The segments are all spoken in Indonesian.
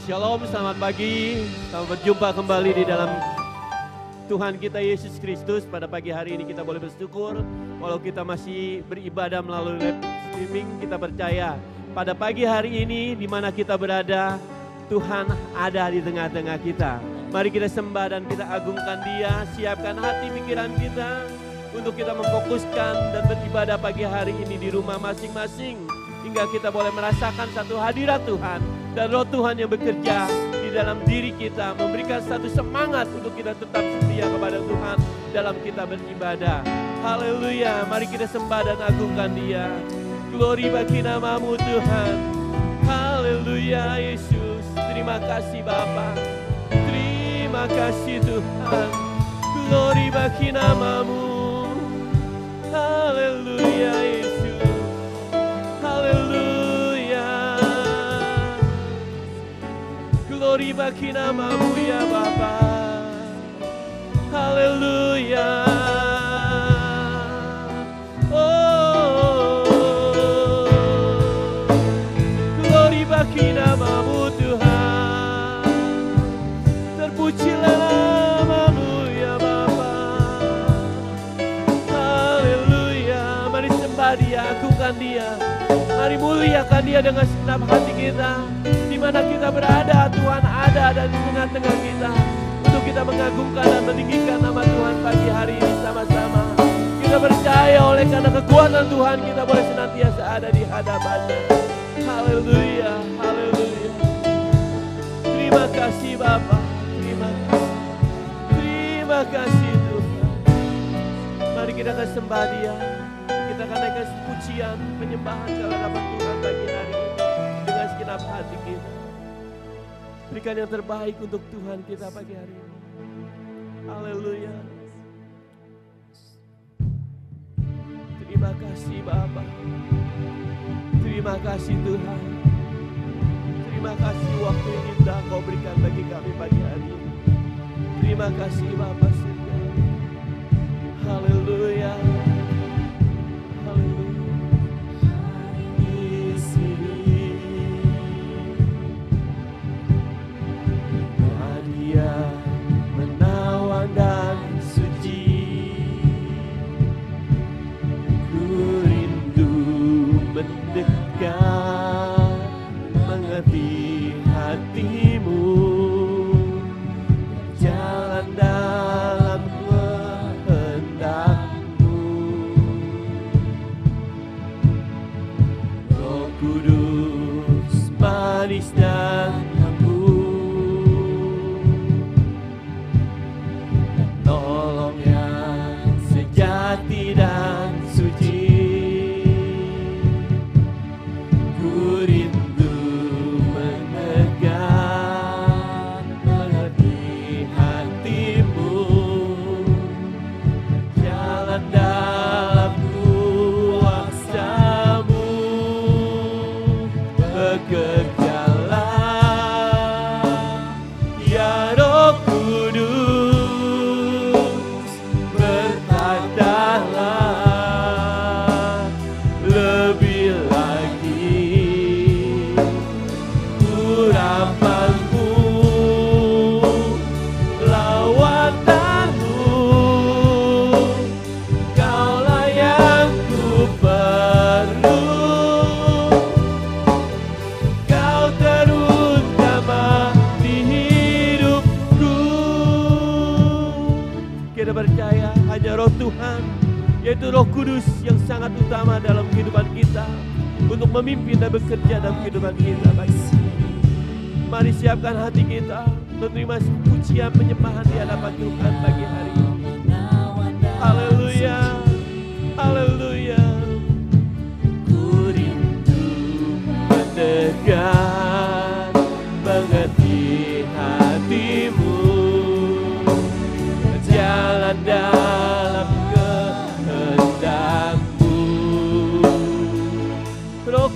Shalom, selamat pagi. Selamat berjumpa kembali di dalam Tuhan kita Yesus Kristus. Pada pagi hari ini kita boleh bersyukur. Walau kita masih beribadah melalui live streaming, kita percaya pada pagi hari ini di mana kita berada, Tuhan ada di tengah-tengah kita. Mari kita sembah dan kita agungkan Dia. Siapkan hati pikiran kita untuk kita memfokuskan dan beribadah pagi hari ini di rumah masing-masing. Hingga kita boleh merasakan satu hadirat Tuhan dan roh Tuhan yang bekerja di dalam diri kita. Memberikan satu semangat untuk kita tetap setia kepada Tuhan dalam kita beribadah. Haleluya, mari kita sembah dan agungkan Dia. Glory bagi nama-Mu Tuhan. Haleluya Yesus. Terima kasih Bapa. Terima kasih Tuhan. Glory bagi nama-Mu. Haleluya Yesus. Haleluya. Glory bagi nama-Mu ya Bapa. Haleluya. Oh, glory bagi nama-Mu Tuhan. Terpujilah nama-Mu ya Bapa. Haleluya. Mari sembah Dia, agungkan Dia. Mari muliakan Dia dengan segenap hati kita. Di mana kita berada, Tuhan ada dan di tengah-tengah kita. Untuk kita mengagungkan dan meninggikan nama Tuhan pagi hari ini sama-sama. Kita percaya oleh karena kekuatan Tuhan kita boleh senantiasa ada di hadapan-Nya. Haleluya, haleluya. Terima kasih Bapa, terima kasih. Terima kasih Tuhan. Mari kita akan sembah Dia. Kita akan naikkan pujian, penyembahan ke hadapan Tuhan pagi hari ini dengan segenap hati kita. Berikan yang terbaik untuk Tuhan kita pagi hari ini. Haleluya. Terima kasih Bapa. Terima kasih Tuhan. Terima kasih waktu yang indah Kau berikan bagi kami pagi hari ini. Terima kasih Bapa surga. Haleluya. Mengerti hatimu, jalan dalam kehendak-Mu. Roh Kudus manis dan lembut, tolong yang sejati dan suci. Percaya hanya Roh Tuhan, yaitu Roh Kudus yang sangat utama dalam kehidupan kita untuk memimpin dan bekerja dalam kehidupan kita. Mari siapkan hati kita menerima pujian penyembahan di hadapan Tuhan pagi hari ini. Haleluya, haleluya. Ku rindu mendengar, mengerti hatimu, jalan dalam kehendak-Mu. Roh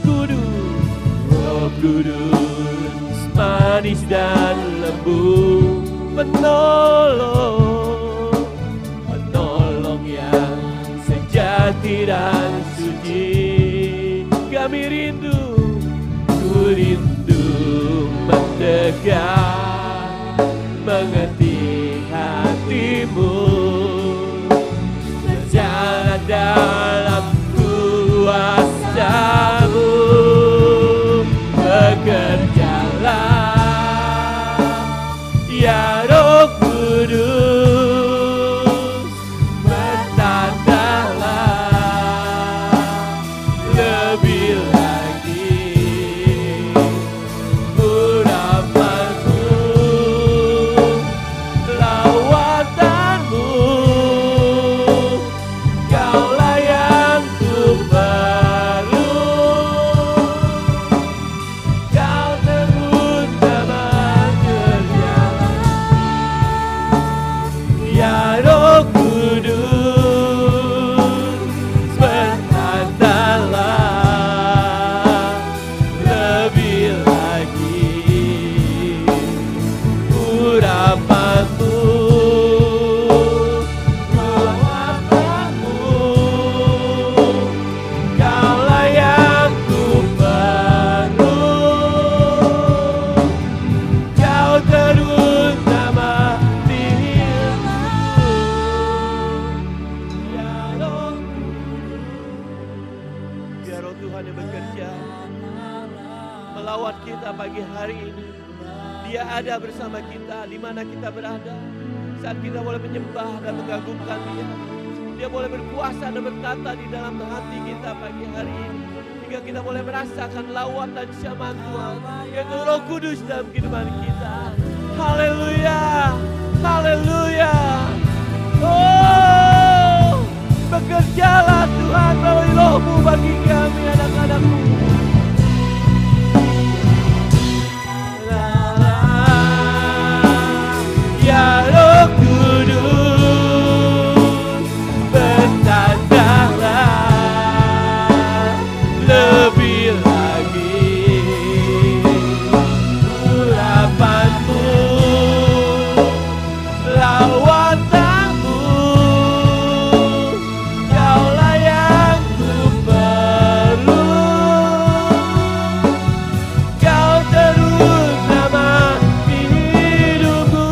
Kudus manis dan lembut, penolong yang sejati dan suci. Kami rindu, ku rindu mendekat, mengerti hatimu, berjalan dalam kuasa-Mu, bekerjalah ya Roh Kudus, bertambahlah lebih lagi urapan-Mu, lawatanmu, Kaulah yang ku perlu, Kau terutama berjalan ya Roh Kudus, berkatalah lebih lagi urapan-Mu, lawatanmu, Kaulah yang ku perlu, Kau terutama di hidupku ya Roh. Biar Roh Tuhan yang bekerja melawat kita pagi hari ini. Dia ada bersama kita di mana kita berada. Saat kita boleh menyembah dan mengagungkan Dia, Dia boleh berkuasa dan berkata di dalam hati kita pagi hari ini, hingga kita boleh merasakan lawat dan syaman Tuhan, yaitu Roh Kudus dalam kehidupan kita. Haleluya, haleluya. Oh, bekerjalah Tuhan melalui Roh-Mu bagi kami anak-anak-Mu. Ya Roh Kudus, bertambahlah lebih lagi urapan-Mu, lawatanmu, Kaulah yang ku perlu, Kau terutama di hidupku,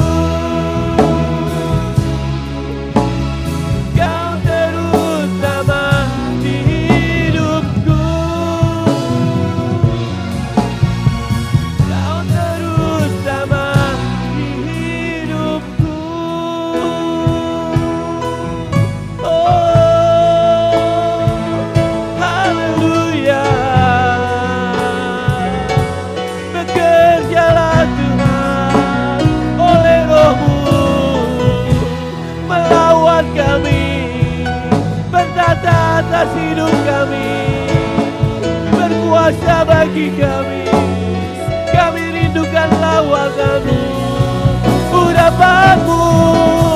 Kau terutama di hidupku, Kau terutama di hidupku. Oh, haleluya. Bekerjalah Tuhan oleh Roh-Mu, melawat kami, bertata atas hidup kami, berkuasa bagi kami. Kami rindukan lawatan-Mu, urapan-Mu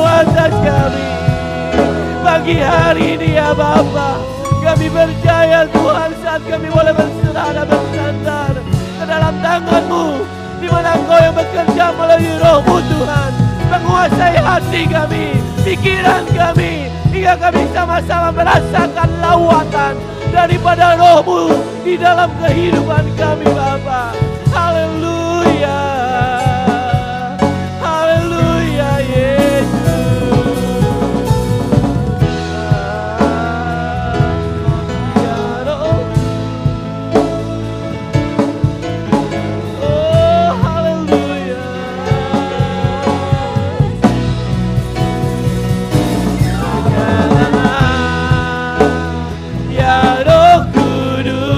atas kami. Pagi hari ini ya Bapa, kami percaya Tuhan saat kami boleh berserah dan bersandar ke dalam tangan-Mu, di mana Engkau yang bekerja melalui Roh-Mu Tuhan, menguasai hati kami, pikiran kami, hingga kami sama-sama merasakan lawatan daripada Roh-Mu di dalam kehidupan kami Bapa. Haleluya, haleluya Yesus. Ya Roh, oh haleluya. Ya Roh Kudus,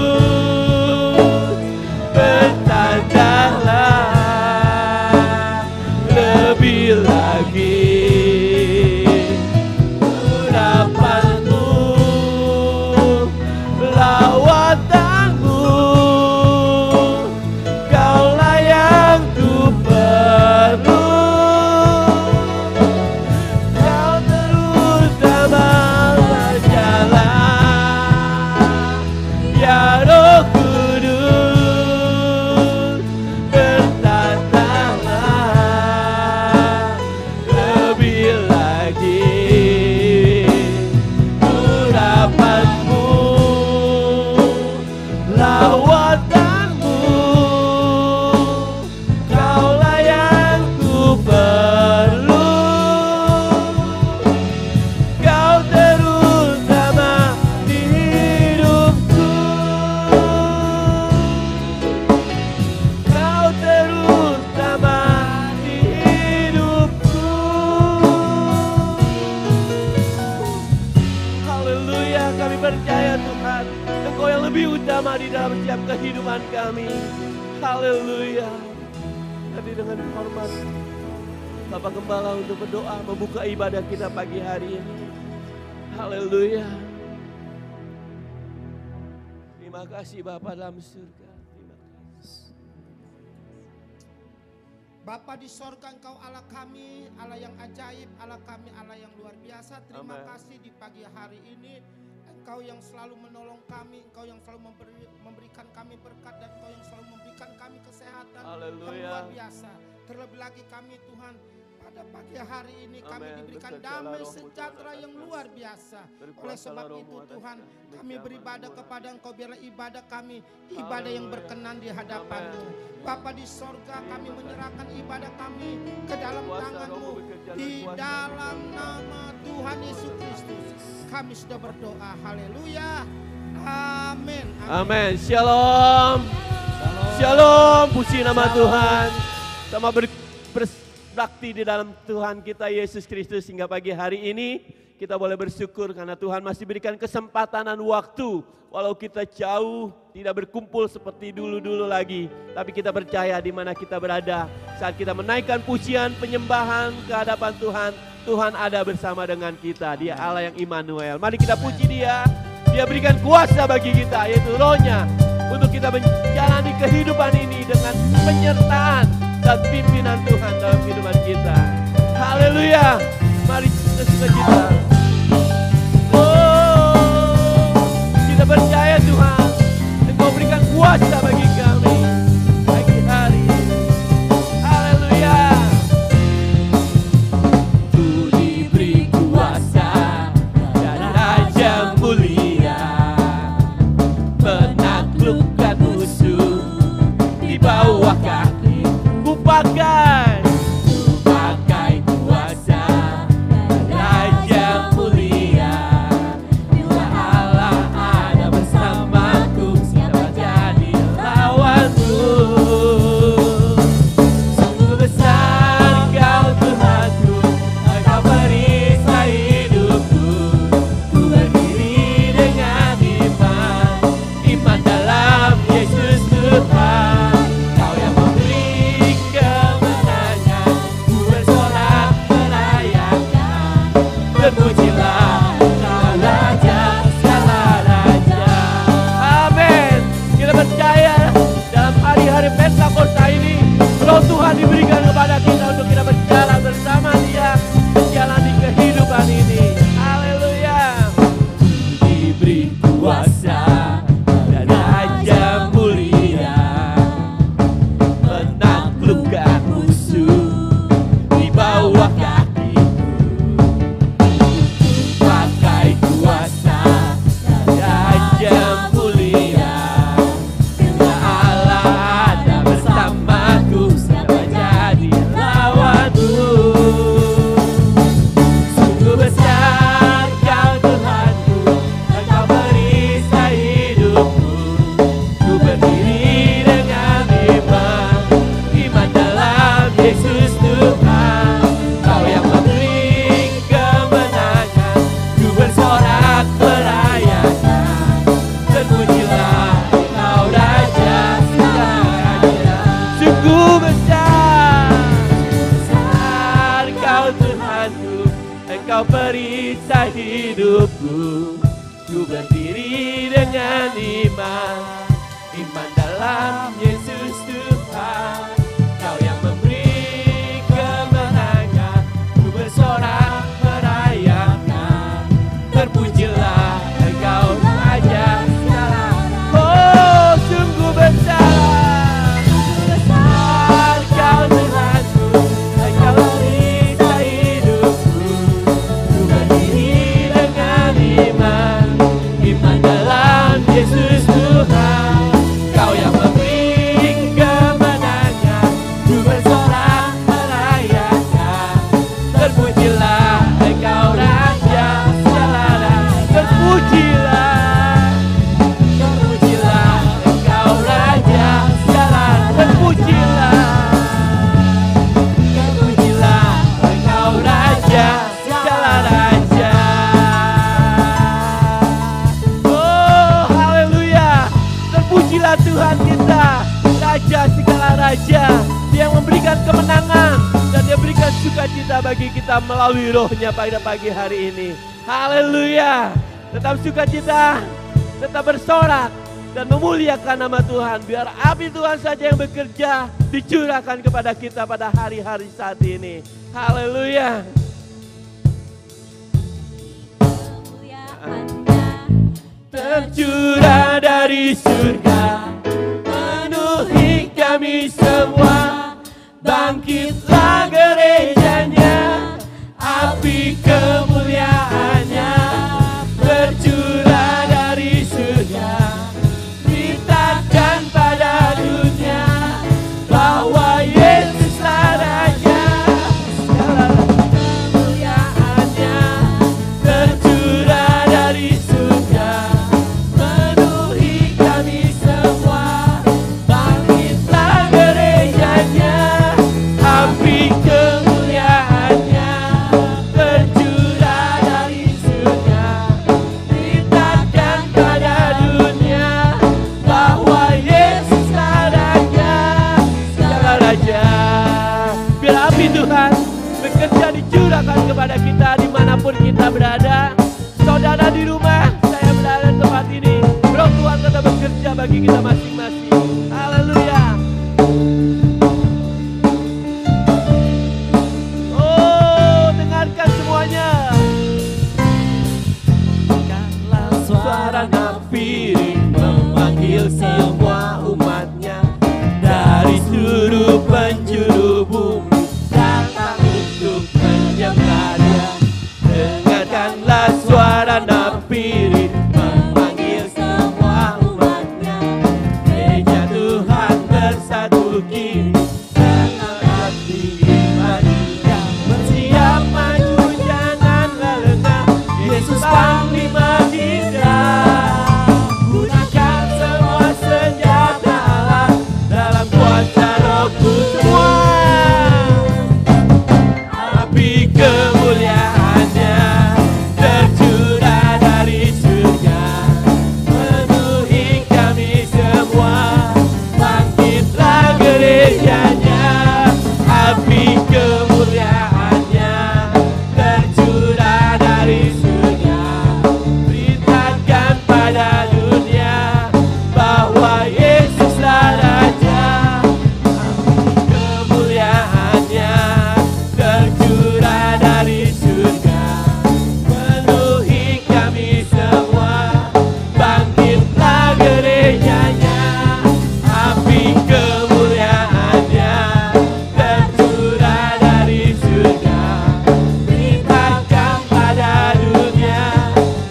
bertambahlah lebih lagi urapan-Mu, lawatanmu, Kaulah yang ku perlu, Kau terutama berjalan ya Roh Kudus, bertambahlah lebih lagi urapan-Mu, lawatanmu, di dalam setiap kehidupan kami. Haleluya. Tadi dengan hormat Bapak Gembala untuk berdoa membuka ibadah kita pagi hari ini. Haleluya. Terima kasih Bapa dalam surga. Terima kasih. Bapa di sorga, Engkau Allah kami, Allah yang ajaib, Allah kami, Allah yang luar biasa. Terima kasih di pagi hari ini. Engkau yang selalu menolong kami, Engkau yang selalu memberikan kami berkat, dan Engkau yang selalu memberikan kami kesehatan yang luar biasa. Terlebih lagi kami Tuhan, pada pagi hari ini kami diberikan damai sejahtera yang luar biasa. Oleh sebab itu Tuhan, kami beribadah kepada Engkau, biarlah ibadah kami ibadah yang berkenan di hadapan-Mu. Bapa di sorga, kami menyerahkan ibadah kami ke dalam tangan-Mu. Di dalam nama Tuhan Yesus Kristus kami sudah berdoa. Haleluya. Amin. Amin. Shalom. Shalom. Puji nama Tuhan. Sama berbakti di dalam Tuhan kita Yesus Kristus hingga pagi hari ini. Kita boleh bersyukur karena Tuhan masih berikan kesempatan dan waktu. Walau kita jauh, tidak berkumpul seperti dulu-dulu lagi. Tapi kita percaya di mana kita berada. Saat kita menaikkan pujian, penyembahan ke hadapan Tuhan. Tuhan ada bersama dengan kita. Dia Allah yang Immanuel. Mari kita puji Dia. Dia berikan kuasa bagi kita, yaitu Roh-Nya. Untuk kita menjalani kehidupan ini dengan penyertaan dan pimpinan Tuhan dalam kehidupan kita. Haleluya. Mari kita. Kita percaya Tuhan, Engkau berikan kuasa bagi kami pagi hari ini. Haleluya. Ku diberi kuasa dan Raja mulia, menaklukkan musuh di bawah kaki. Ku pakai kuasa Raja mulia. Bila Allah ada bersamaku, siapa jadi lawanku? Sungguh besar Kau Tuhanku, Engkau perisai hidupku. Ku berdiri dengan iman dalam Yesus Tuhan. Kau yang memberi kemenangan, ku bersorak merayakan. Terpujilah Kau Raja segala raja. Amin. Kita percaya dalam hari-hari Pentakosta ini, Roh Tuhan diberikan kepada kita untuk kita berjalan bersama Dia, menjalani kehidupan ini. Haleluya. Diberi kuasa dan Raja mulia, menaklukkan musuh di bawah kakiku. Pakai kuasa dan Raja mulia. Bila Allah ada bersamaku, siapa jadi lawanku? Sungguh besar Kau Tuhanku, Engkau perisai hidupku. Ku berdiri dengan iman dalam Yesus Tuhan. Kau yang memberi kemenangan, ku bersorak merayakan. Terpujilah Kau Raja segala raja. Sungguh besar Kau Tuhanku, Engkau perisai hidupku. Ku berdiri dengan iman dalam Yesus Tuhan. Kau yang memberi kemenangan, ku bersorak merayakan. Terpujilah Engkau Raja segala. Oh, sungguh besar Kau Tuhanku, Engkau perisai hidupku. Ku berdiri dengan iman dalam Yesus Tuhan. Kau yang memberi kemenangan, bagi kita melalui rohnya pada pagi hari ini. Haleluya. Tetap sukacita, tetap bersorak dan memuliakan nama Tuhan. Biar api Tuhan saja yang bekerja dicurahkan kepada kita pada hari-hari saat ini. Haleluya. Tercurah dari surga, penuhi kami semua. Bangkitlah gerejanya, api kemuliaannya tercurah dari surga. Beritakan pada dunia bahwa Yesuslah Raja. Kemuliaannya tercurah dari surga, penuhi kami semua. Bangkitlah gerejanya, api kemuliaannya tercurah dari surga. Beritakan pada dunia bahwa Yesuslah Raja, segala raja. Biar api Tuhan bekerja dicurahkan kepada kita dimanapun kita berada. Saudara di rumah, saya berada di tempat ini. Roh Tuhan tetap bekerja bagi kita masing-masing. Haleluya. Oh, dengarkan semuanya. Dengarlah suara nafirin memanggil semua umatnya dari seluruh penjuru bumi datang untuk menyembah Dia. Dengarkanlah suara nafirin memanggil semua umatnya. Gereja Tuhan bersatu kini, semangat tinggi majunya. Bersiap maju janganlah lengah, Yesus Panglima kita. Gunakan semua senjata Allah dalam kuasa Roh Kudus. Api kemuliaannya tercurah dari surga, penuhi kami semua. Bangkitlah gerejanya, api kemuliaannya tercurah dari surga. Beritakan pada dunia bahwa Yesuslah Raja. Kemuliaannya tercurah dari surga, penuhi kami semua. Bangkitlah gerejanya, api kemuliaannya tercurah dari surga. Beritakan pada dunia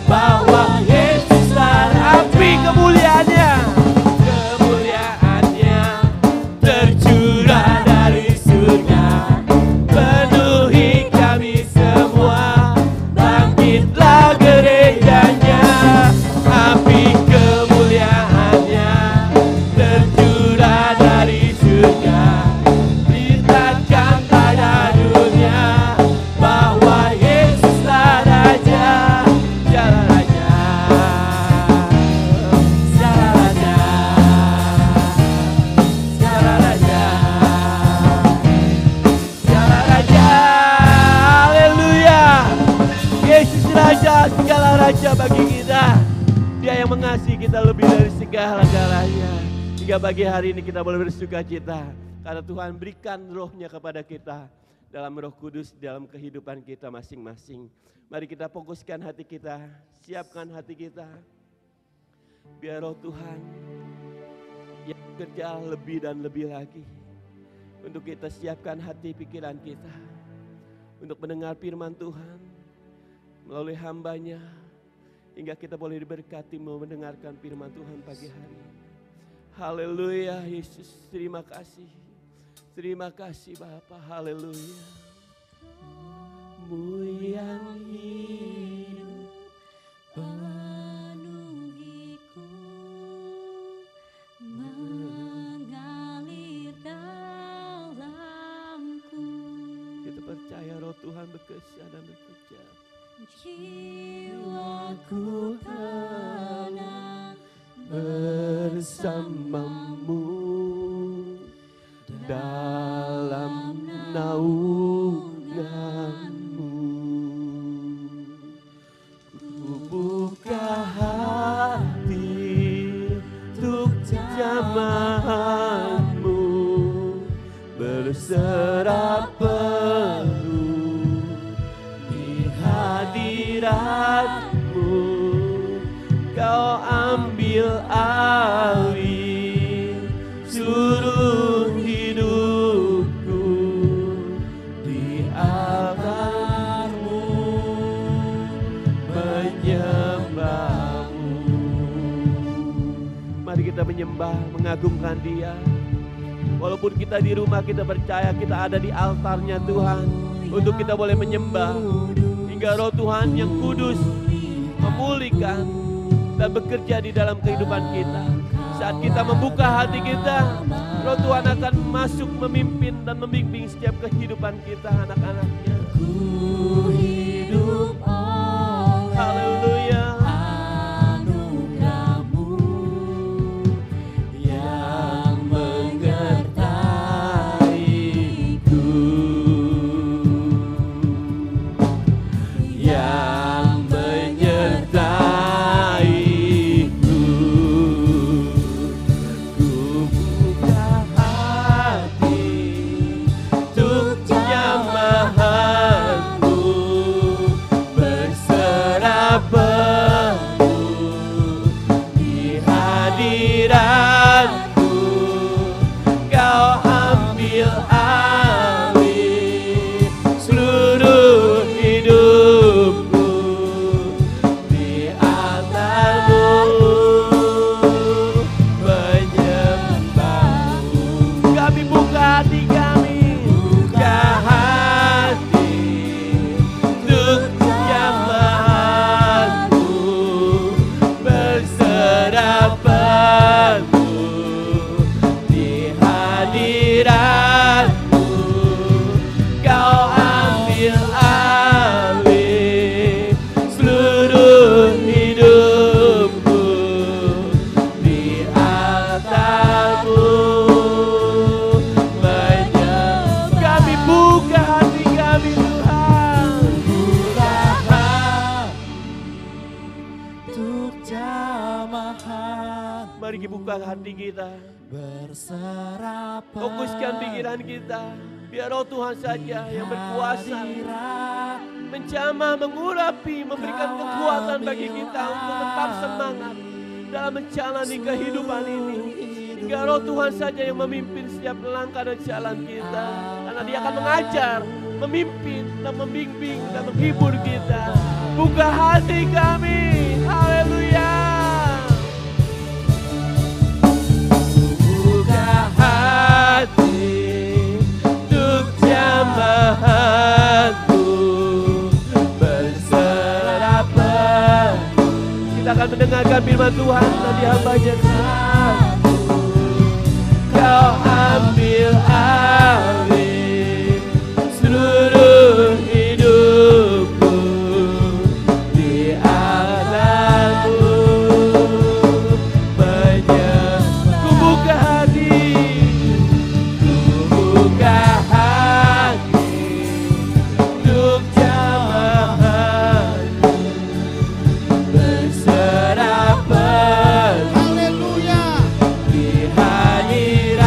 bahwa Yesuslah api kemuliaannya. Kemuliaannya tercurah dari surga, penuhi kami semua. Bangkitlah gerejanya, api kemuliaannya tercurah dari surga. Beritakan pada dunia bahwa Yesuslah Raja, segala raja, segala raja, segala raja, segala raja. Haleluya. Yesus Raja, segala raja bagi kita. Dia yang mengasihi kita lebih dari segala-galanya. Hingga pagi hari ini kita boleh bersuka cita karena Tuhan berikan rohnya kepada kita dalam Roh Kudus dalam kehidupan kita masing-masing. Mari kita fokuskan hati kita, siapkan hati kita. Biar roh Tuhan yang bekerja lebih dan lebih lagi. Untuk kita siapkan hati pikiran kita untuk mendengar firman Tuhan melalui hambanya, hingga kita boleh diberkati mendengarkan firman Tuhan pagi hari. Haleluya Yesus, terima kasih. Terima kasih Bapa, haleluya. Mu yang hidup penuhiku, mengalir dalamku. Kita percaya roh Tuhan bekerja dan bekerja. Jiwaku tenang bersamamu dalam naungan hadirat-Mu, Kau ambil alih seluruh hidupku di altar-Mu, menyembah-Mu. Mari kita menyembah, mengagungkan Dia. Walaupun kita di rumah, kita percaya kita ada di altarnya Tuhan, untuk kita boleh menyembah, hingga Roh Tuhan yang kudus memulihkan dan bekerja di dalam kehidupan kita. Saat kita membuka hati kita, Roh Tuhan akan masuk memimpin dan membimbing setiap kehidupan kita, anak-anaknya. Ku hidup oleh Haleluya. anugerah-Mu yang menyertai-Ku, yang menyertai-Ku. Ku buka hati untuk jamahan-Mu, berserah penuh di hadirat-Mu, Kau ambil alih seluruh hidupku di altar-Mu, menyembah-Mu. Kami buka hati kami, buka hati untuk jamahan-Mu, berserah penuh di hadirat-Mu, Kau ambil alih seluruh hidupku di altar-Mu, menyembah. Kami buka hati kami Tuhan, buka hati untuk jamahan Mari buka hati kita, berserah fokuskan pikiran kita, biar Roh Tuhan saja yang berkuasa menjamah, mengurapi, memberikan kekuatan bagi kita untuk tetap semangat dalam menjalani kehidupan ini. Hingga Roh Tuhan saja yang memimpin setiap langkah dan jalan kita, karena Dia akan mengajar, memimpin, dan membimbing, dan menghibur kita. Buka hati kami, haleluya. Buka hati untuk jamahan-Mu, berserah penuh. Kita akan mendengarkan firman Tuhan dan dihambanya. Kau ambil alih seluruh hidupku di altar-Mu, menyembah. Ku buka hati, ku buka hati untuk jamahan-Mu, berserah penuh Haleluya. di hadirat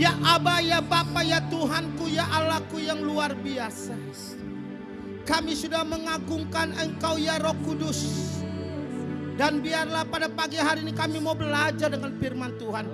Ya Aba, ya Bapa, ya Tuhanku, ya Allahku yang luar biasa. Kami sudah mengagungkan Engkau ya Roh Kudus. Dan biarlah pada pagi hari ini kami mau belajar dengan firman Tuhan.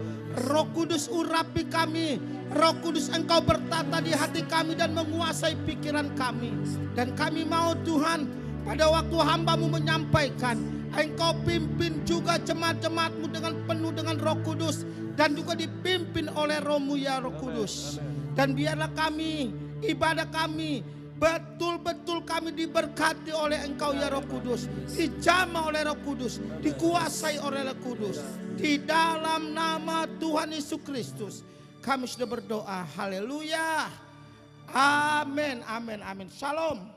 Roh Kudus urapi kami. Roh Kudus Engkau bertata di hati kami dan menguasai pikiran kami. Dan kami mau Tuhan pada waktu hamba-Mu menyampaikan, Engkau pimpin juga jemaat-jemaat-Mu dengan penuh dengan Roh Kudus. Dan juga dipimpin oleh Roh-Mu ya Roh Kudus. Dan biarlah kami, ibadah kami, betul-betul kami diberkati oleh Engkau ya Roh Kudus. Dijamah oleh Roh Kudus. Dikuasai oleh Roh Kudus. Di dalam nama Tuhan Yesus Kristus kami sudah berdoa. Haleluya. Amin, amin, amin. Shalom.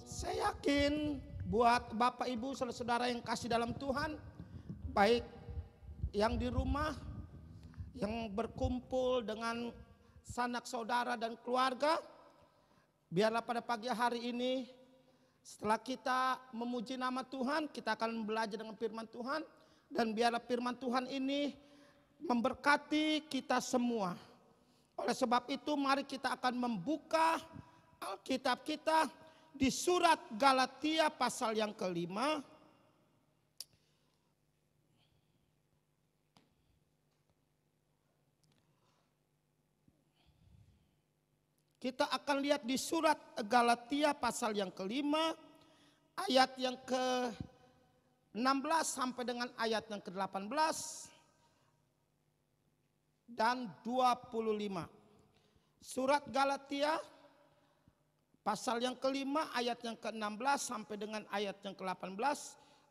Saya yakin buat Bapak Ibu saudara-saudara yang kasih dalam Tuhan, baik yang di rumah, yang berkumpul dengan sanak saudara dan keluarga, biarlah pada pagi hari ini setelah kita memuji nama Tuhan, kita akan belajar dengan firman Tuhan. Dan biarlah firman Tuhan ini memberkati kita semua. Oleh sebab itu mari kita akan membuka Alkitab kita di surat Galatia pasal yang kelima. Kita akan lihat di surat Galatia pasal yang kelima, ayat yang ke-16 sampai dengan ayat yang ke-18 dan 25. Surat Galatia pasal yang kelima, ayat yang ke-16 sampai dengan ayat yang ke-18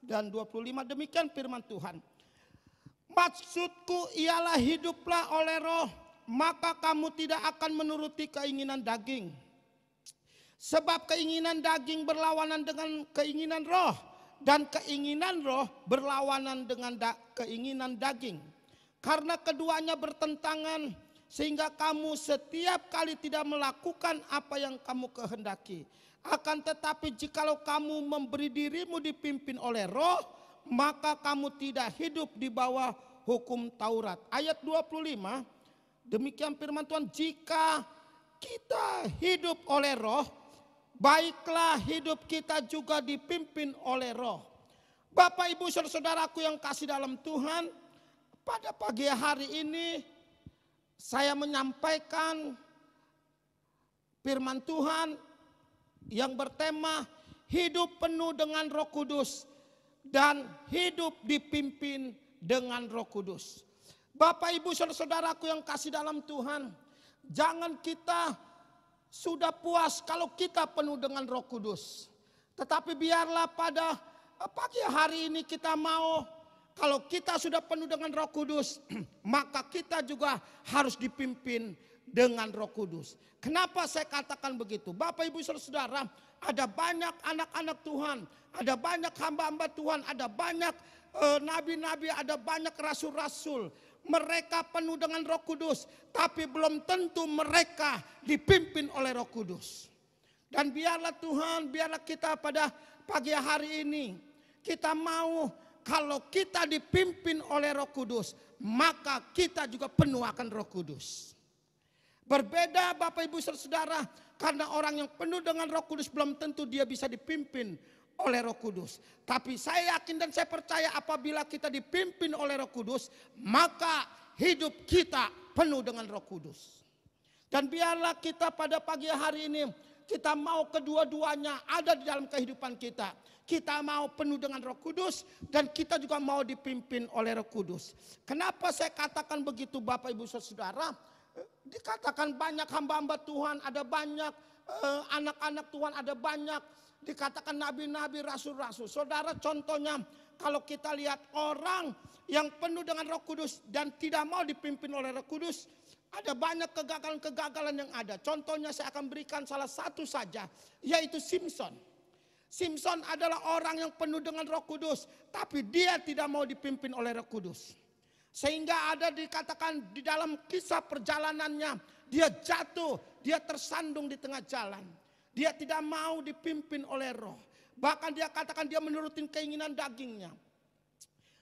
dan 25. Demikian firman Tuhan. Maksudku ialah hiduplah oleh Roh, maka kamu tidak akan menuruti keinginan daging. Sebab keinginan daging berlawanan dengan keinginan roh, dan keinginan roh berlawanan dengan keinginan daging. Karena keduanya bertentangan, sehingga kamu setiap kali tidak melakukan apa yang kamu kehendaki. Akan tetapi jikalau kamu memberi dirimu dipimpin oleh roh, maka kamu tidak hidup di bawah hukum Taurat. Ayat 25. Demikian firman Tuhan, jika kita hidup oleh roh, baiklah hidup kita juga dipimpin oleh roh. Bapak Ibu saudara-saudaraku yang kasih dalam Tuhan, pada pagi hari ini saya menyampaikan firman Tuhan yang bertema hidup penuh dengan Roh Kudus dan hidup dipimpin dengan Roh Kudus. Bapak Ibu saudara-saudaraku yang kasih dalam Tuhan, jangan kita sudah puas kalau kita penuh dengan Roh Kudus. Tetapi biarlah pada pagi hari ini kita mau, kalau kita sudah penuh dengan Roh Kudus, maka kita juga harus dipimpin dengan Roh Kudus. Kenapa saya katakan begitu? Bapak Ibu saudara-saudara, ada banyak anak-anak Tuhan, ada banyak hamba-hamba Tuhan, ada banyak nabi-nabi, ada banyak rasul-rasul. Mereka penuh dengan Roh Kudus, tapi belum tentu mereka dipimpin oleh Roh Kudus. Dan biarlah Tuhan, biarlah kita pada pagi hari ini, kita mau kalau kita dipimpin oleh Roh Kudus, maka kita juga penuh akan Roh Kudus. Berbeda Bapak Ibu saudara, karena orang yang penuh dengan Roh Kudus belum tentu dia bisa dipimpin oleh Roh Kudus. Tapi saya yakin dan saya percaya apabila kita dipimpin oleh Roh Kudus, maka hidup kita penuh dengan Roh Kudus. Dan biarlah kita pada pagi hari ini, kita mau kedua-duanya ada di dalam kehidupan kita. Kita mau penuh dengan Roh Kudus dan kita juga mau dipimpin oleh Roh Kudus. Kenapa saya katakan begitu Bapak Ibu saudara? Dikatakan banyak hamba-hamba Tuhan, ada banyak anak-anak Tuhan, ada banyak dikatakan nabi-nabi, rasul-rasul. Saudara, contohnya kalau kita lihat orang yang penuh dengan Roh Kudus dan tidak mau dipimpin oleh Roh Kudus, ada banyak kegagalan-kegagalan yang ada. Contohnya saya akan berikan salah satu saja, yaitu Simson. Simson adalah orang yang penuh dengan Roh Kudus, tapi dia tidak mau dipimpin oleh Roh Kudus. Sehingga ada dikatakan di dalam kisah perjalanannya, dia jatuh, dia tersandung di tengah jalan. Dia tidak mau dipimpin oleh roh. Bahkan dia katakan dia menurutin keinginan dagingnya.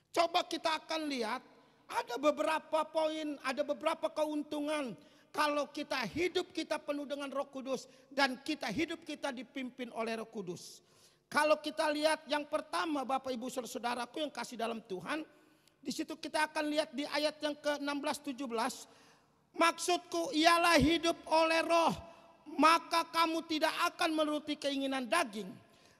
Coba kita akan lihat Ada beberapa poin, ada beberapa keuntungan kalau kita hidup kita penuh dengan Roh Kudus dan kita hidup kita dipimpin oleh Roh Kudus. Kalau kita lihat yang pertama Bapak Ibu Saudaraku yang kasih dalam Tuhan, di situ kita akan lihat di ayat yang ke-16 17, maksudku ialah hidup oleh Roh, maka kamu tidak akan menuruti keinginan daging.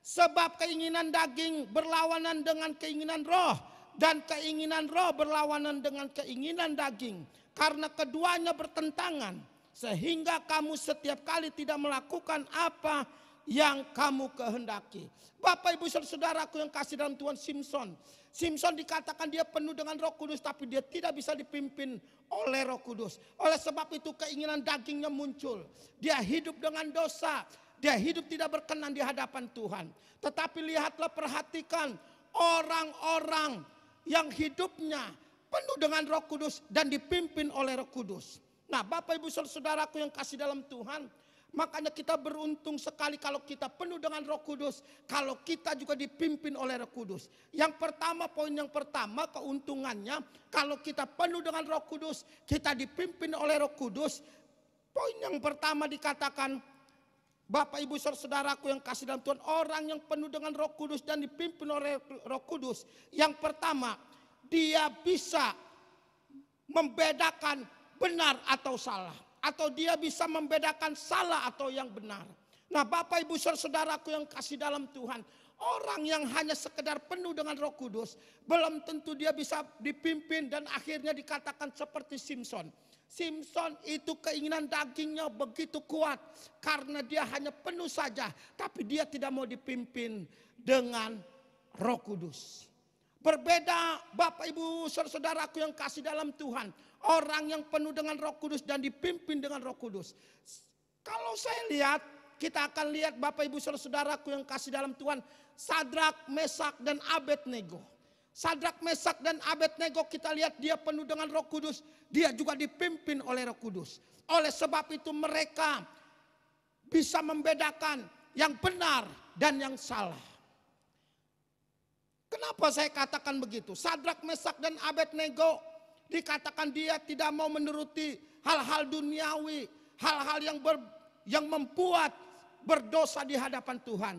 Sebab keinginan daging berlawanan dengan keinginan Roh, dan keinginan Roh berlawanan dengan keinginan daging. Karena keduanya bertentangan, sehingga kamu setiap kali tidak melakukan apa yang kamu kehendaki. Bapak Ibu Saudaraku yang kasih dalam Tuhan, Simson dikatakan dia penuh dengan Roh Kudus, tapi dia tidak bisa dipimpin oleh Roh Kudus. Oleh sebab itu keinginan dagingnya muncul. Dia hidup dengan dosa, dia hidup tidak berkenan di hadapan Tuhan. Tetapi lihatlah, perhatikan orang-orang yang hidupnya penuh dengan Roh Kudus dan dipimpin oleh Roh Kudus. Nah, Bapak Ibu Saudaraku yang kasih dalam Tuhan, makanya kita beruntung sekali kalau kita penuh dengan Roh Kudus, kalau kita juga dipimpin oleh Roh Kudus. Yang pertama, poin yang pertama keuntungannya, kalau kita penuh dengan Roh Kudus, kita dipimpin oleh Roh Kudus. Poin yang pertama dikatakan, Bapak Ibu Saudaraku yang kasih dalam Tuhan, orang yang penuh dengan Roh Kudus dan dipimpin oleh Roh Kudus, yang pertama, dia bisa membedakan benar atau salah, atau dia bisa membedakan salah atau yang benar. Nah, Bapak Ibu Saudaraku yang kasih dalam Tuhan, orang yang hanya sekedar penuh dengan Roh Kudus belum tentu dia bisa dipimpin, dan akhirnya dikatakan seperti Simson. Simson itu keinginan dagingnya begitu kuat karena dia hanya penuh saja, tapi dia tidak mau dipimpin dengan Roh Kudus. Berbeda Bapak Ibu Saudaraku yang kasih dalam Tuhan, orang yang penuh dengan Roh Kudus dan dipimpin dengan Roh Kudus. Kalau saya lihat, kita akan lihat Bapak Ibu Saudaraku yang kasih dalam Tuhan, Sadrak, Mesak dan Abednego. Sadrak, Mesak dan Abednego kita lihat dia penuh dengan Roh Kudus, dia juga dipimpin oleh Roh Kudus. Oleh sebab itu mereka bisa membedakan yang benar dan yang salah. Kenapa saya katakan begitu? Sadrak, Mesak dan Abednego dikatakan dia tidak mau menuruti hal-hal duniawi, hal-hal yang membuat berdosa di hadapan Tuhan.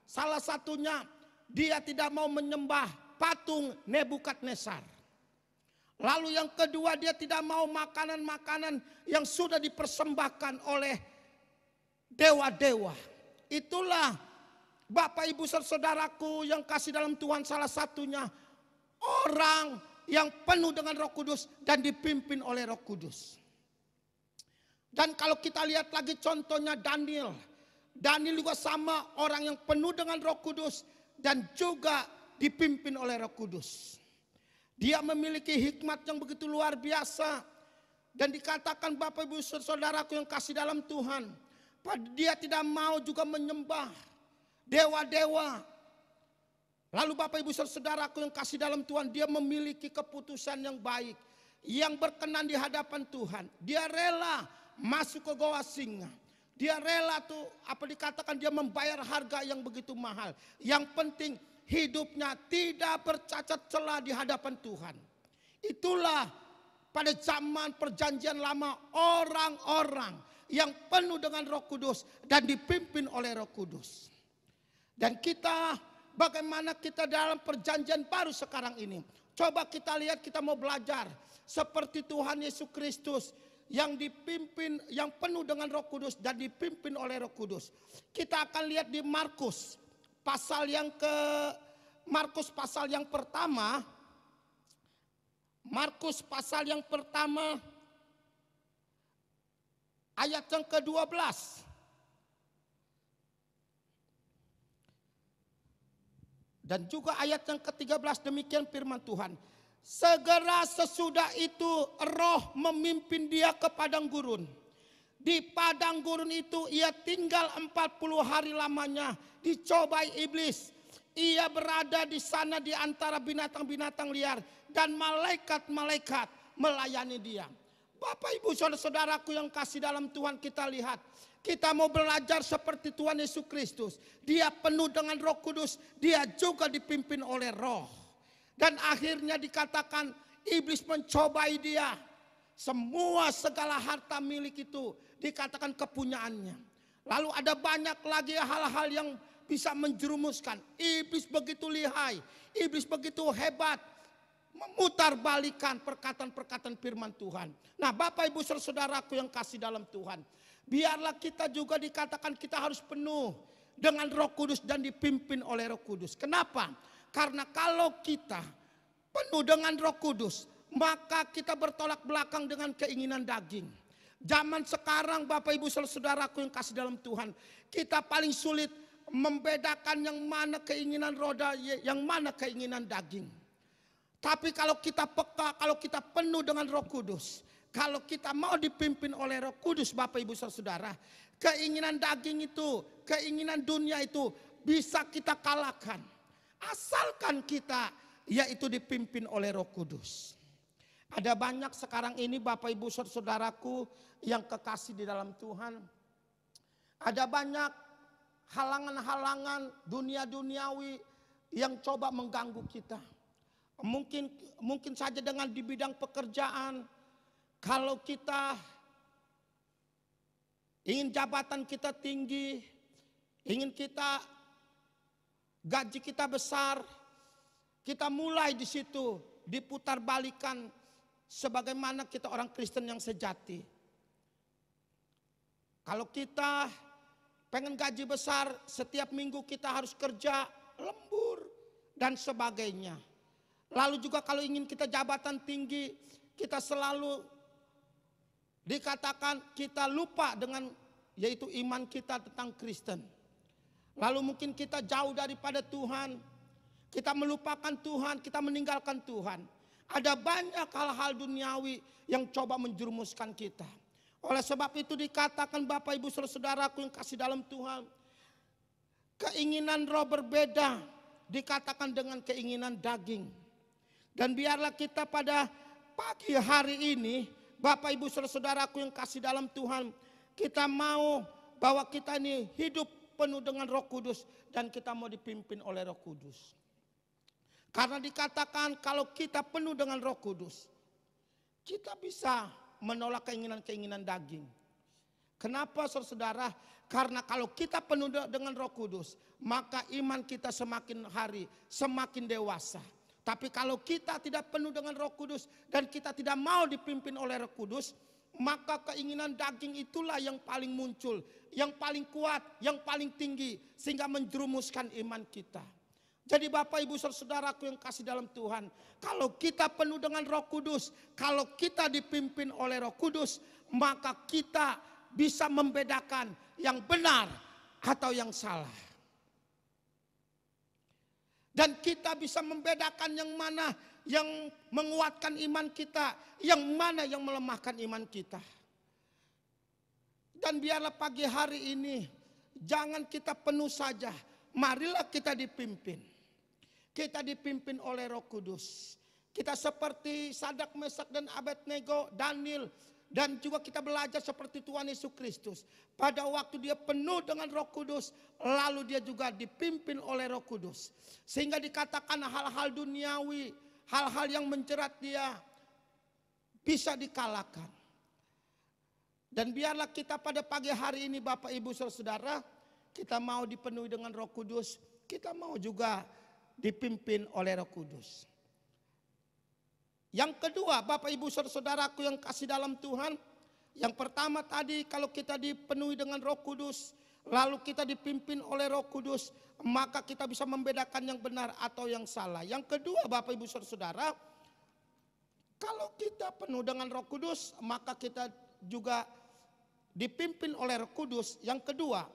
Salah satunya dia tidak mau menyembah patung Nebukadnezar. Lalu yang kedua, dia tidak mau makanan-makanan yang sudah dipersembahkan oleh dewa-dewa. Itulah Bapak Ibu Saudaraku yang kasih dalam Tuhan, salah satunya orang yang penuh dengan Roh Kudus dan dipimpin oleh Roh Kudus. Dan kalau kita lihat lagi contohnya Daniel. Daniel juga sama, orang yang penuh dengan Roh Kudus dan juga dipimpin oleh Roh Kudus. Dia memiliki hikmat yang begitu luar biasa. Dan dikatakan Bapak Ibu Saudaraku yang kasih dalam Tuhan, dia tidak mau juga menyembah dewa-dewa. Lalu Bapak Ibu Saudaraku yang kasih dalam Tuhan, dia memiliki keputusan yang baik, yang berkenan di hadapan Tuhan. Dia rela masuk ke goa singa. Dia rela tuh, apa dikatakan, dia membayar harga yang begitu mahal. Yang penting hidupnya tidak bercacat celah di hadapan Tuhan. Itulah pada zaman perjanjian lama, orang-orang yang penuh dengan Roh Kudus dan dipimpin oleh Roh Kudus. Dan kita, bagaimana kita dalam perjanjian baru sekarang ini? Coba kita lihat, kita mau belajar seperti Tuhan Yesus Kristus yang dipimpin, yang penuh dengan Roh Kudus dan dipimpin oleh Roh Kudus. Kita akan lihat di Markus pasal yang pertama. Markus pasal yang pertama ayat yang ke-12. Dan juga ayat yang ke-13, demikian firman Tuhan. Segera sesudah itu roh memimpin dia ke padang gurun. Di padang gurun itu ia tinggal 40 hari lamanya, dicobai iblis. Ia berada di sana di antara binatang-binatang liar dan malaikat-malaikat melayani dia. Bapak Ibu Saudaraku yang kasih dalam Tuhan, kita lihat, kita mau belajar seperti Tuhan Yesus Kristus. Dia penuh dengan Roh Kudus, dia juga dipimpin oleh Roh. Dan akhirnya dikatakan iblis mencobai dia. Semua segala harta milik itu dikatakan kepunyaannya. Lalu ada banyak lagi hal-hal yang bisa menjerumuskan. Iblis begitu lihai, iblis begitu hebat, memutarbalikan perkataan-perkataan firman Tuhan. Nah, Bapak Ibu saudaraku yang kasih dalam Tuhan, biarlah kita juga dikatakan kita harus penuh dengan Roh Kudus dan dipimpin oleh Roh Kudus. Kenapa? Karena kalau kita penuh dengan Roh Kudus, maka kita bertolak belakang dengan keinginan daging. Zaman sekarang Bapak Ibu saudaraku yang kasih dalam Tuhan, kita paling sulit membedakan yang mana keinginan roda, yang mana keinginan daging. Tapi kalau kita peka, kalau kita penuh dengan Roh Kudus, kalau kita mau dipimpin oleh Roh Kudus Bapak Ibu saudara, keinginan daging itu, keinginan dunia itu bisa kita kalahkan. Asalkan kita yaitu dipimpin oleh Roh Kudus. Ada banyak sekarang ini Bapak Ibu saudaraku yang kekasih di dalam Tuhan. Ada banyak halangan-halangan dunia duniawi yang coba mengganggu kita. Mungkin saja dengan di bidang pekerjaan. Kalau kita ingin jabatan kita tinggi, ingin kita gaji kita besar, kita mulai di situ diputar balikan sebagaimana kita orang Kristen yang sejati. Kalau kita pengen gaji besar, setiap minggu kita harus kerja lembur dan sebagainya. Lalu juga kalau ingin kita jabatan tinggi, kita selalu dikatakan kita lupa dengan yaitu iman kita tentang Kristen. Lalu mungkin kita jauh daripada Tuhan, kita melupakan Tuhan, kita meninggalkan Tuhan. Ada banyak hal-hal duniawi yang coba menjerumuskan kita. Oleh sebab itu dikatakan Bapak Ibu saudaraku yang kasih dalam Tuhan, keinginan roh berbeda dikatakan dengan keinginan daging. Dan biarlah kita pada pagi hari ini Bapak Ibu saudaraku yang kasih dalam Tuhan, kita mau bahwa kita ini hidup penuh dengan Roh Kudus dan kita mau dipimpin oleh Roh Kudus. Karena dikatakan kalau kita penuh dengan Roh Kudus, kita bisa menolak keinginan-keinginan daging. Kenapa saudara? Karena kalau kita penuh dengan Roh Kudus, maka iman kita semakin hari semakin dewasa. Tapi kalau kita tidak penuh dengan Roh Kudus dan kita tidak mau dipimpin oleh Roh Kudus, maka keinginan daging itulah yang paling muncul, yang paling kuat, yang paling tinggi, sehingga menjerumuskan iman kita. Jadi Bapak Ibu saudaraku yang kasih dalam Tuhan, kalau kita penuh dengan Roh Kudus, kalau kita dipimpin oleh Roh Kudus, maka kita bisa membedakan yang benar atau yang salah. Dan kita bisa membedakan yang mana yang menguatkan iman kita, yang mana yang melemahkan iman kita. Dan biarlah pagi hari ini, jangan kita penuh saja, marilah kita dipimpin. Kita dipimpin oleh Roh Kudus. Kita seperti Sadak, Mesak dan Abednego, Daniel, dan juga kita belajar seperti Tuhan Yesus Kristus. Pada waktu dia penuh dengan Roh Kudus, lalu dia juga dipimpin oleh Roh Kudus. Sehingga dikatakan hal-hal duniawi, hal-hal yang menjerat dia bisa dikalahkan. Dan biarlah kita pada pagi hari ini Bapak Ibu saudara, kita mau dipenuhi dengan Roh Kudus, kita mau juga dipimpin oleh Roh Kudus. Yang kedua Bapak Ibu saudaraku yang kasih dalam Tuhan, yang pertama tadi kalau kita dipenuhi dengan Roh Kudus, lalu kita dipimpin oleh Roh Kudus, maka kita bisa membedakan yang benar atau yang salah. Yang kedua Bapak Ibu saudara, kalau kita penuh dengan Roh Kudus, maka kita juga dipimpin oleh Roh Kudus. Yang kedua,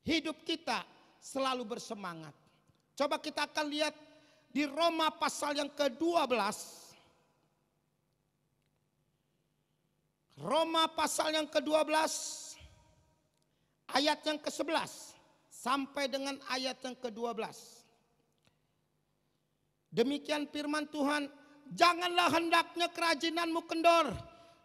hidup kita selalu bersemangat. Coba kita akan lihat di Roma pasal yang ke-12. Roma pasal yang ke-12 ayat yang ke-11 sampai dengan ayat yang ke-12. Demikian firman Tuhan, janganlah hendaknya kerajinanmu kendor,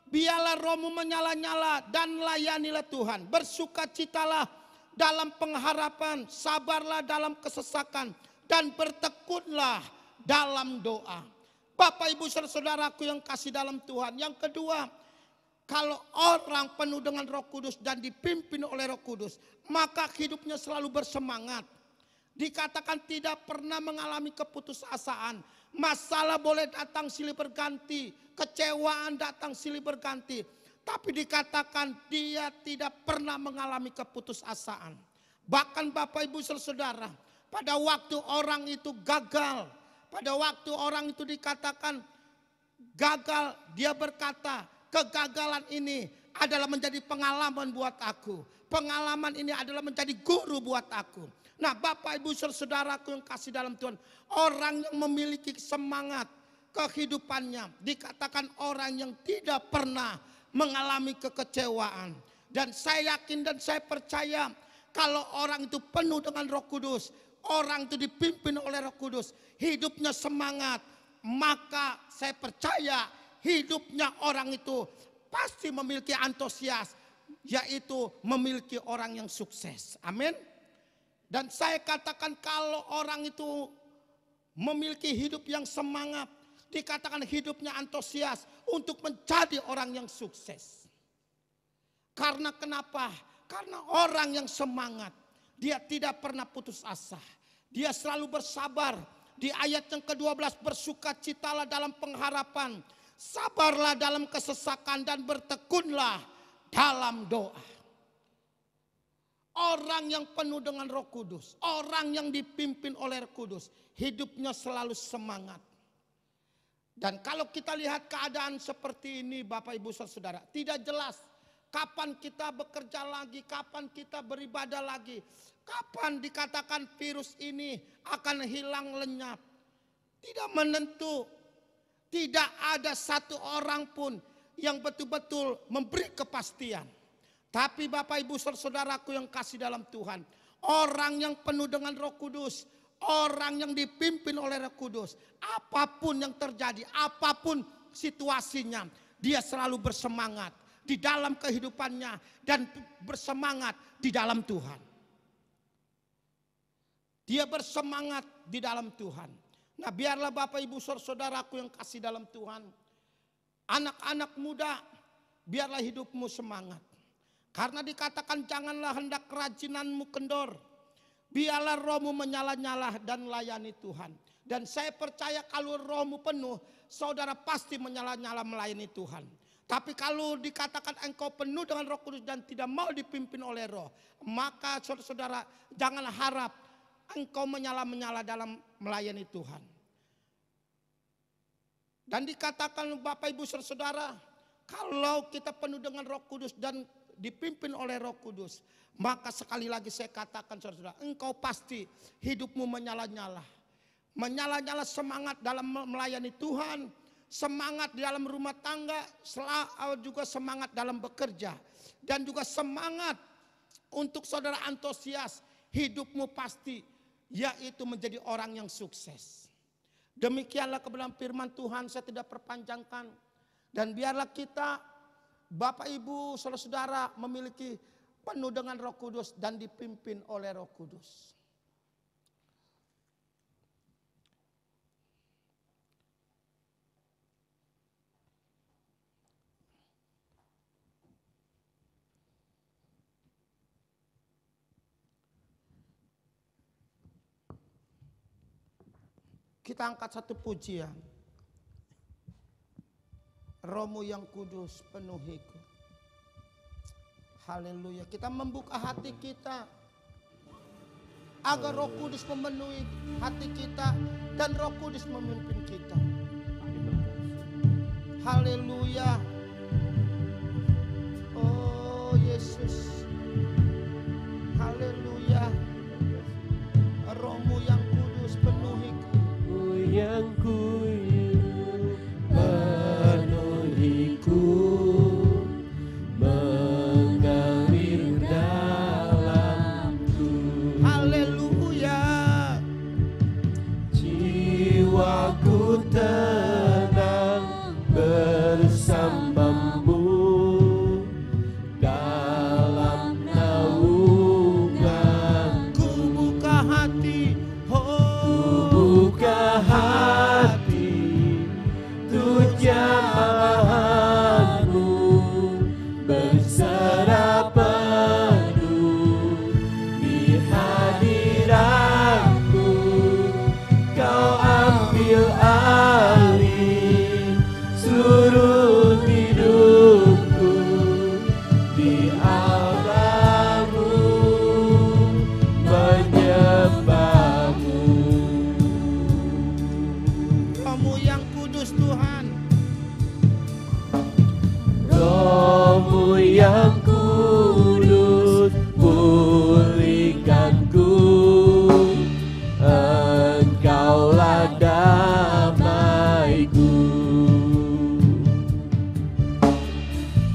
biarlah rohmu menyala-nyala dan layanilah Tuhan. Bersukacitalah dalam pengharapan, sabarlah dalam kesesakan, dan bertekunlah dalam doa. Bapak Ibu saudaraku yang kasih dalam Tuhan. Yang kedua, kalau orang penuh dengan Roh Kudus dan dipimpin oleh Roh Kudus, maka hidupnya selalu bersemangat. Dikatakan tidak pernah mengalami keputusasaan. Masalah boleh datang silih berganti, kecewaan datang silih berganti. Tapi dikatakan dia tidak pernah mengalami keputusasaan. Bahkan Bapak Ibu saudara, pada waktu orang itu gagal, pada waktu orang itu dikatakan gagal, dia berkata, kegagalan ini adalah menjadi pengalaman buat aku. Pengalaman ini adalah menjadi guru buat aku. Nah, Bapak Ibu saudaraku yang kasih dalam Tuhan, orang yang memiliki semangat kehidupannya dikatakan orang yang tidak pernah mengalami kekecewaan. Dan saya yakin dan saya percaya kalau orang itu penuh dengan Roh Kudus, orang itu dipimpin oleh Roh Kudus, hidupnya semangat, maka saya percaya hidupnya orang itu pasti memiliki antusias, yaitu memiliki orang yang sukses. Amin. Dan saya katakan kalau orang itu memiliki hidup yang semangat, dikatakan hidupnya antusias untuk menjadi orang yang sukses. Karena kenapa? Karena orang yang semangat, dia tidak pernah putus asa. Dia selalu bersabar. Di ayat yang ke-12, bersukacitalah dalam pengharapan, sabarlah dalam kesesakan dan bertekunlah dalam doa. Orang yang penuh dengan Roh Kudus, orang yang dipimpin oleh Roh Kudus, hidupnya selalu semangat. Dan kalau kita lihat keadaan seperti ini Bapak Ibu Saudara, tidak jelas kapan kita bekerja lagi, kapan kita beribadah lagi, kapan dikatakan virus ini akan hilang lenyap. Tidak menentu, tidak ada satu orang pun yang betul-betul memberi kepastian. Tapi Bapak Ibu saudaraku yang kasih dalam Tuhan, orang yang penuh dengan Roh Kudus, orang yang dipimpin oleh Roh Kudus, apapun yang terjadi, apapun situasinya, dia selalu bersemangat di dalam kehidupannya dan bersemangat di dalam Tuhan. Dia bersemangat di dalam Tuhan. Nah, biarlah Bapak Ibu saudaraku yang kasih dalam Tuhan, anak-anak muda, biarlah hidupmu semangat. Karena dikatakan janganlah hendak kerajinanmu kendor. Biarlah rohmu menyala-nyala dan layani Tuhan. Dan saya percaya kalau rohmu penuh, saudara pasti menyala-nyala melayani Tuhan. Tapi kalau dikatakan engkau penuh dengan Roh Kudus dan tidak mau dipimpin oleh roh, maka saudara jangan harap engkau menyala-menyala dalam melayani Tuhan. Dan dikatakan Bapak Ibu saudara, kalau kita penuh dengan Roh Kudus dan dipimpin oleh Roh Kudus, maka sekali lagi saya katakan saudara, engkau pasti hidupmu menyala-nyala. Menyala-nyala semangat dalam melayani Tuhan, semangat di dalam rumah tangga, juga semangat dalam bekerja. Dan juga semangat untuk saudara antusias, hidupmu pasti yaitu menjadi orang yang sukses. Demikianlah kebenaran firman Tuhan, saya tidak perpanjangkan. Dan biarlah kita Bapak Ibu saudara-saudara memiliki penuh dengan Roh Kudus dan dipimpin oleh Roh Kudus. Kita angkat satu pujian. Rohmu yang kudus penuhiku. Haleluya. Kita membuka hati kita agar Roh Kudus memenuhi hati kita dan Roh Kudus memimpin kita. Haleluya. Oh Yesus. Haleluya. Rohmu yang kudus penuhiku. Yang penuhiku, mengalir dalamku. Haleluya. Jiwaku tenang bersama Kudus Tuhan. Roh-Mu yang kudus, pulihkanku. Engkaulah damaiku.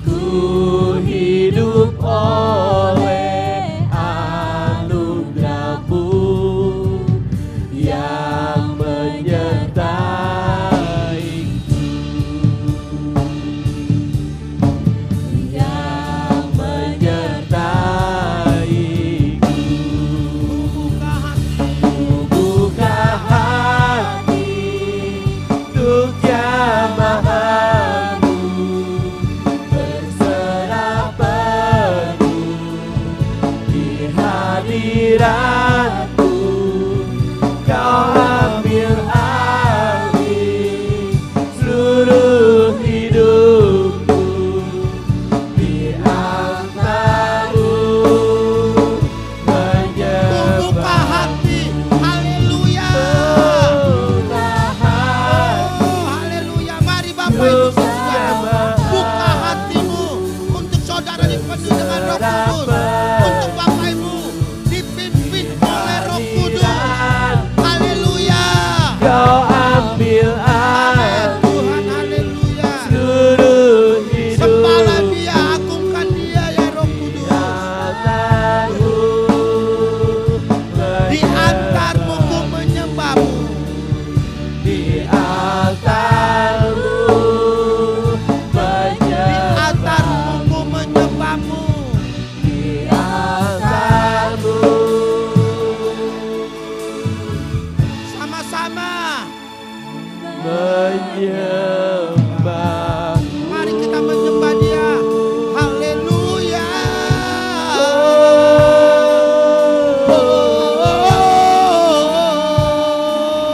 Ku hidup oleh anugerah-Mu yang menyertaiku, yang menyertaiku. Ku buka hati untuk jamahan-Mu, berserah penuh di hadirat-Mu. Kau ambil alih seluruh hidupku di altar-Mu, Ku buka hati. Haleluya. Oh, haleluya. Mari Bapak Ibu Saudara, buka hatimu untuk saudara dipenuhi dengan Roh Kudus. Untuk Bapak Ibu dipimpin oleh Roh Kudus. Haleluya. Kau ambil Amin alih Tuhan, haleluya. seluruh Sembahlah hidup Dia, agungkan Dia ya Roh Kudus. altar-Mu, Di antarmu ku menyembahmu. di altar-Mu, Di altarmu ku menyembahmu. di altar-Mu. Sama-sama. Menyembah. Mari kita menyembah Dia. Haleluya.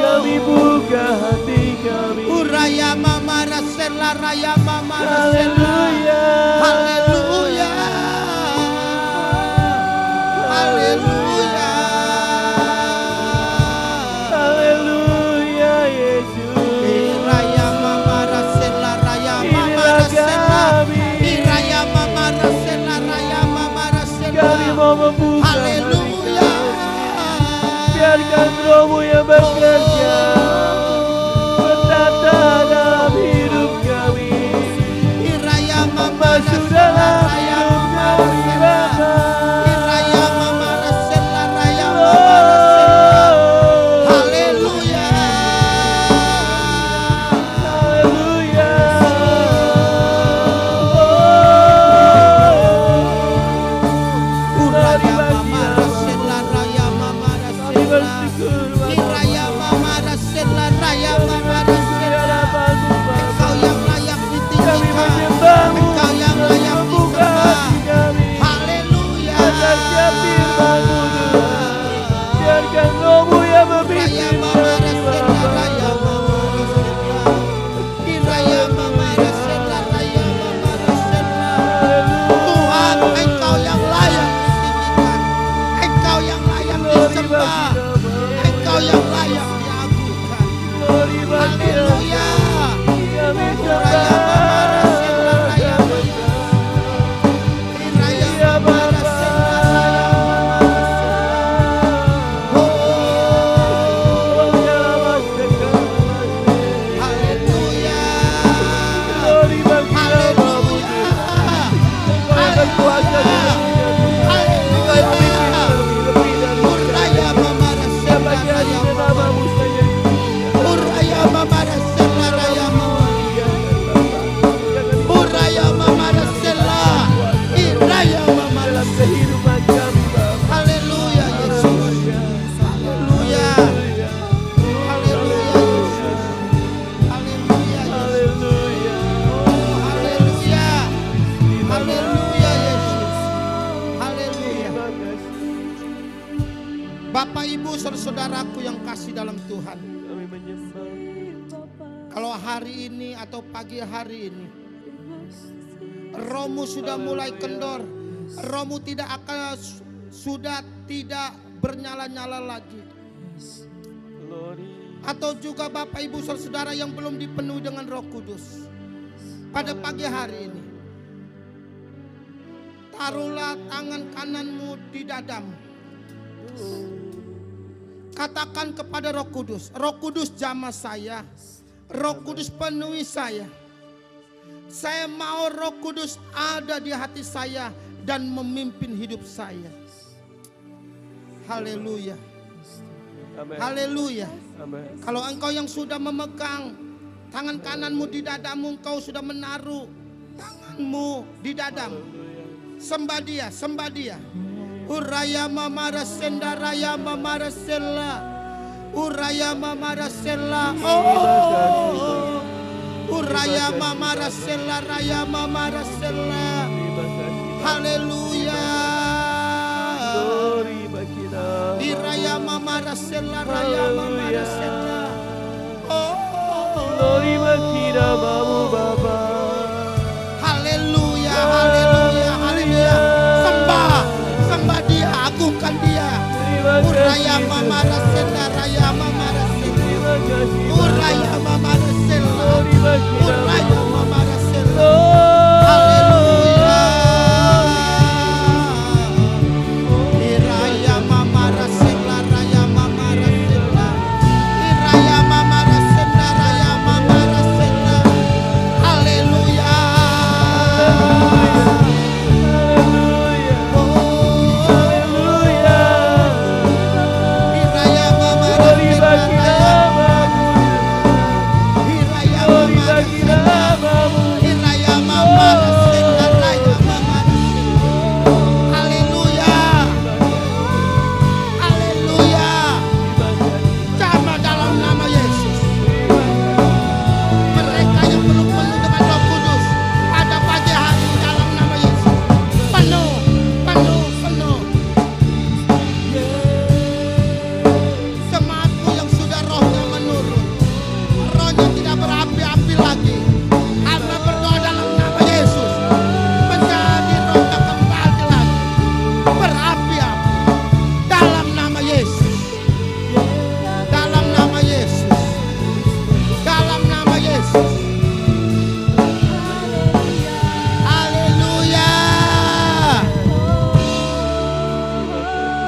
Kami buka hati kami. Uraya mama rasela raya mama rasela. Haleluya. Haleluya. Haleluya. Haleluya Yesus. Raya mama rasela raya mama Inilah rasela. kami. Raya mama rasela raya mama rasela. Kami mau membuka hati Haleluya. kami. Biarkan Roh-Mu yang bekerja, bertata dalam hidup kami. Iraya mama Masuk rasela dalam raya hidup mama kami rasela. Bapa. Iraya mama rasela raya mama rasela. Haleluya. Haleluya. Uraya mama rasela raya mama Kami rasela. bersyukur Bapa. Iraya mama rasela raya mama rasela. Harapan-Mu Bapa. Engkau yang layak Kami ditinggikan. menyembah-Mu, Engkau yang layak membuka disembah. hati kami. Haleluya. Agar siap firman-Mu Tuhan. Biarkan Roh-Mu yang Raya memimpin mama kami rasela Bapa. raya mama rasela. Iraya mama rasela raya mama rasela. Tuhan, Engkau yang layak ditinggikan. Engkau yang layak disembah. Engkau yang layak diagungkan. Glory bagi Haleluya. kami Raya mama rasela raya mama. Iraya mama rasela raya mama rasela. Oh, haleluya. Glory bagi namamu Haleluya. Tuhan. Engkau yang berkuasa di dunia Tuhan. Engkau yang memimpin kami lebih dari Uraya mama rasela siapa lagi raya hanya mama. namamu saja yang dipuja. Uraya mama rasela raya mama. Biarkan Bapa. Jangan Uraya mama rasela. Iraya mama dalam rasela. kehidupan kami Bapa. Haleluya Yesus. Haleluya. Haleluya Yesus. Haleluya Yesus. Haleluya. Oh, haleluya. Haleluya Yesus. Haleluya. Terima kasih. Bapak Ibu saudaraku yang kasih dalam Tuhan. Kami menyembah. Kalau hari ini atau pagi hari ini Roh-Mu sudah mulai kendor. Roh-Mu tidak akan sudah tidak bernyala-nyala lagi. Glory. atau juga Bapak Ibu saudara yang belum dipenuhi dengan Roh Kudus, pada pagi hari ini, taruhlah tangan kananmu di dadamu. Katakan kepada Roh Kudus, Roh Kudus jamah saya, Roh Kudus penuhi saya. Saya mau Roh Kudus ada di hati saya dan memimpin hidup saya. Haleluya. Amin. Haleluya. Amin. Kalau engkau yang sudah memegang tangan kananmu di dadamu, engkau sudah menaruh tanganmu di dadamu. Sembah dia, sembah dia. Uraya mamara senda raya mamara sela. Uraya mamara sela. Oh. Uraya mamara sela raya mamara sela. Haleluya. Iraya mamara sela raya mamara sela. Oh. Glory makina mamu Bapa. Haleluya, haleluya, haleluya. Sembah, sembah dia, agungkan dia. Uraya mamara sela raya mamara sela. Uraya mamara sela. Uraya mamara sela. Haleluya. Iraya mamara sela raya mamara sela. Iraya mamara sela raya mamara sela. Haleluya. Iraya mamara sela raya. Iraya mamara sela. Iraya mamara sela raya mamara sela. Haleluya. Haleluya. Jamah dalam nama Yesus. Mereka yang belum penuh dengan Roh Kudus, pada pagi hari dalam nama Yesus, penuh, penuh, penuh. Semangatmu yang sudah rohnya menurun, rohnya tidak berapi-api lagi. Hamba berdoa dalam nama Yesus, menjadi rohnya kembali lagi, berapi-api dalam nama Yesus, dalam nama Yesus, dalam nama Yesus. Haleluya.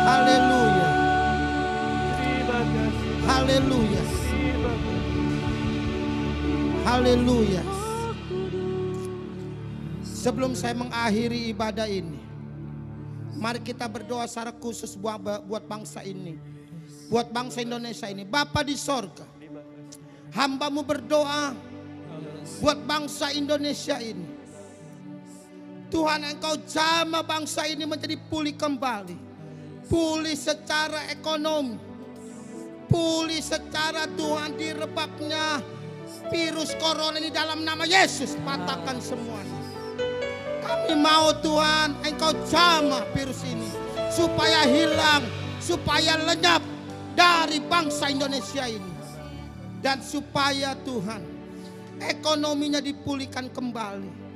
Haleluya. Haleluya. Haleluya. Sebelum saya mengakhiri ibadah ini, mari kita berdoa secara khusus buat bangsa ini, buat bangsa Indonesia ini. Bapa di sorga, hambamu berdoa buat bangsa Indonesia ini. Tuhan, engkau jamah bangsa ini menjadi pulih kembali. Pulih secara ekonomi, pulih secara Tuhan direbaknya virus corona ini dalam nama Yesus. Patahkan semuanya. Kami mau Tuhan engkau jamah virus ini supaya hilang, supaya lenyap dari bangsa Indonesia ini. Dan supaya Tuhan ekonominya dipulihkan kembali.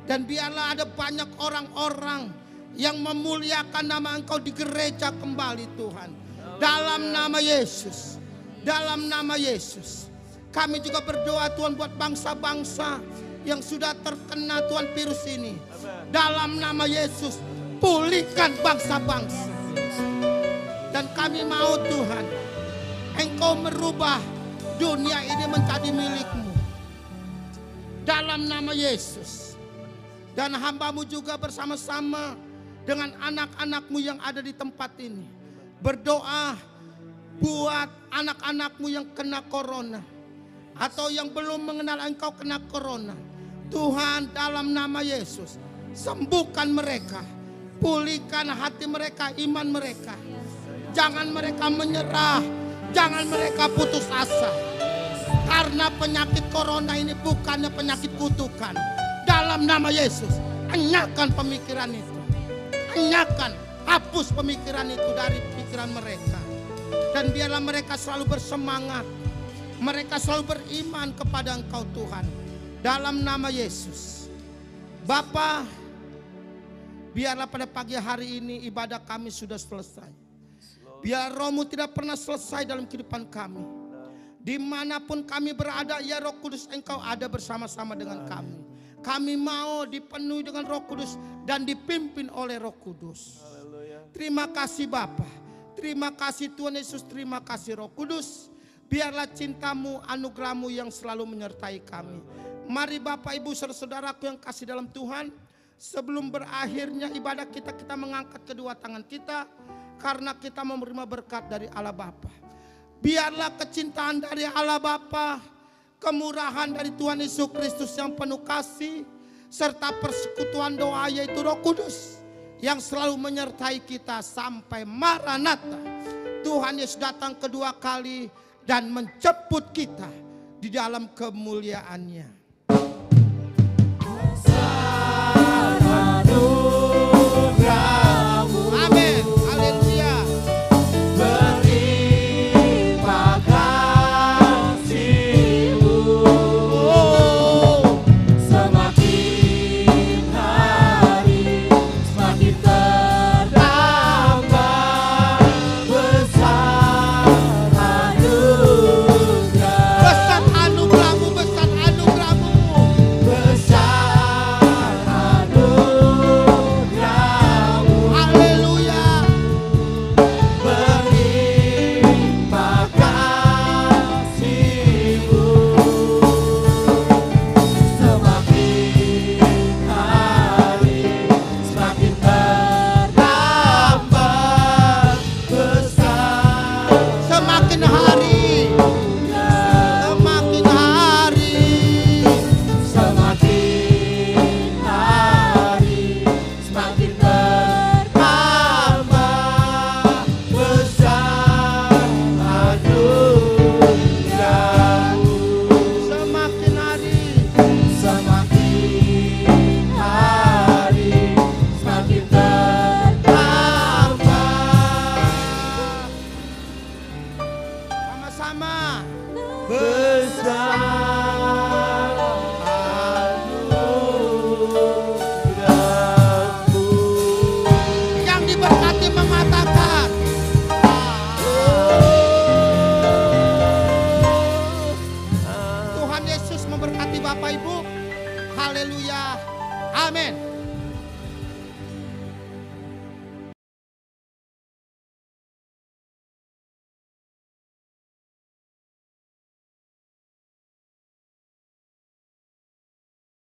Dan biarlah ada banyak orang-orang yang memuliakan nama engkau di gereja kembali Tuhan. Dalam nama Yesus. Dalam nama Yesus. Kami juga berdoa Tuhan buat bangsa-bangsa yang sudah terkena Tuhan virus ini. Dalam nama Yesus, pulihkan bangsa-bangsa. Dan kami mau Tuhan, engkau merubah dunia ini menjadi milikmu. Dalam nama Yesus. Dan hambamu juga bersama-sama dengan anak-anakmu yang ada di tempat ini. Berdoa buat anak-anakmu yang kena corona. Atau yang belum mengenal engkau kena corona. Tuhan, dalam nama Yesus, sembuhkan mereka. Pulihkan hati mereka, iman mereka. Jangan mereka menyerah. Jangan mereka putus asa. Karena penyakit corona ini bukannya penyakit kutukan. Dalam nama Yesus, enyahkan pemikiran itu. Enyahkan, hapus pemikiran itu dari pikiran mereka. Dan biarlah mereka selalu bersemangat. Mereka selalu beriman kepada engkau Tuhan. Dalam nama Yesus. Bapa, biarlah pada pagi hari ini ibadah kami sudah selesai. Biar rohmu tidak pernah selesai dalam kehidupan kami. Dimanapun kami berada, ya Roh Kudus, Engkau ada bersama-sama dengan kami. Kami mau dipenuhi dengan Roh Kudus dan dipimpin oleh Roh Kudus. Terima kasih Bapa, terima kasih Tuhan Yesus, terima kasih Roh Kudus. Biarlah cintamu, anugerahmu yang selalu menyertai kami. Mari Bapak Ibu saudara-saudaraku yang kasih dalam Tuhan, sebelum berakhirnya ibadah kita, kita mengangkat kedua tangan kita karena kita menerima berkat dari Allah Bapa. Biarlah kecintaan dari Allah Bapa, kemurahan dari Tuhan Yesus Kristus yang penuh kasih, serta persekutuan doa yaitu Roh Kudus yang selalu menyertai kita sampai Maranatha. Tuhan Yesus datang kedua kali dan menjemput kita di dalam kemuliaannya. Amin. Haleluya. Terima kasih-Mu, semakin hari semakin terdapat besar anugerah. Besar anugerah-Mu, besar anugerah-Mu. Besar anugerah-Mu, Haleluya. berlimpah kasih-Mu, semakin hari semakin bertambah besar. Semakin hari, semakin hari. Semakin hari semakin bertambah besar anugerah-Mu. Semakin hari, Semakin hari semakin bertambah. sama-sama. Besar anugerah-Mu. Yang diberkati mengatakan, Tuhan Yesus memberkati Bapak Ibu. Haleluya. Amin.